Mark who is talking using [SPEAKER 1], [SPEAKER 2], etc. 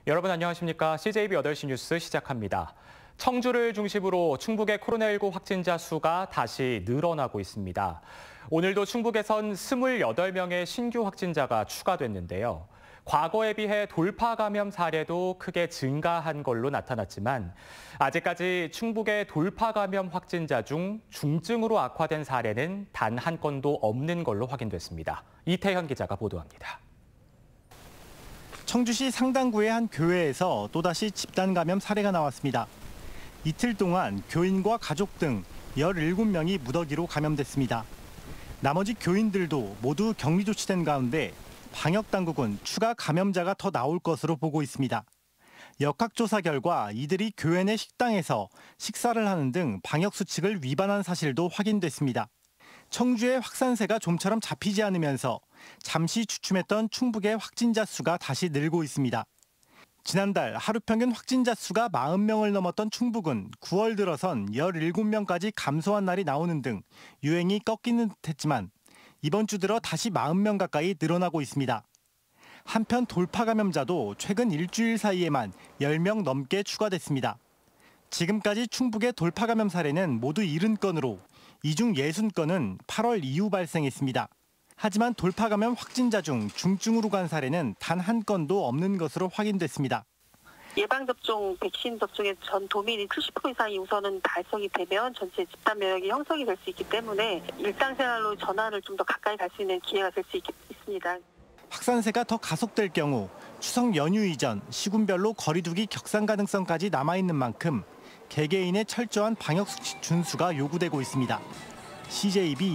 [SPEAKER 1] 여러분 안녕하십니까? CJB 8시 뉴스 시작합니다. 청주를 중심으로 충북의 코로나19 확진자 수가 다시 늘어나고 있습니다. 오늘도 충북에선 28명의 신규 확진자가 추가됐는데요. 과거에 비해 돌파 감염 사례도 크게 증가한 걸로 나타났지만 아직까지 충북의 돌파 감염 확진자 중 중증으로 악화된 사례는 단 한 건도 없는 걸로 확인됐습니다. 이태현 기자가 보도합니다.
[SPEAKER 2] 청주시 상당구의 한 교회에서 또다시 집단 감염 사례가 나왔습니다. 이틀 동안 교인과 가족 등 17명이 무더기로 감염됐습니다. 나머지 교인들도 모두 격리 조치된 가운데 방역당국은 추가 감염자가 더 나올 것으로 보고 있습니다. 역학조사 결과 이들이 교회 내 식당에서 식사를 하는 등 방역수칙을 위반한 사실도 확인됐습니다. 청주의 확산세가 좀처럼 잡히지 않으면서 잠시 주춤했던 충북의 확진자 수가 다시 늘고 있습니다. 지난달 하루 평균 확진자 수가 40명을 넘었던 충북은 9월 들어선 17명까지 감소한 날이 나오는 등 유행이 꺾이는 듯했지만 이번 주 들어 다시 40명 가까이 늘어나고 있습니다. 한편 돌파 감염자도 최근 일주일 사이에만 10명 넘게 추가됐습니다. 지금까지 충북의 돌파 감염 사례는 모두 70건으로 이 중 60건은 8월 이후 발생했습니다. 하지만 돌파 감염 확진자 중 중증으로 간 사례는 단 한 건도 없는 것으로 확인됐습니다.
[SPEAKER 3] 예방접종, 백신 접종의 전 도민이 70% 이상이 우선은 달성이 되면 전체 집단 면역이 형성이 될 수 있기 때문에 일상생활로 전환을 좀 더 가까이 갈 수 있는 기회가 될 수 있습니다.
[SPEAKER 2] 확산세가 더 가속될 경우 추석 연휴 이전 시군별로 거리두기 격상 가능성까지 남아있는 만큼 개개인의 철저한 방역수칙 준수가 요구되고 있습니다. CJB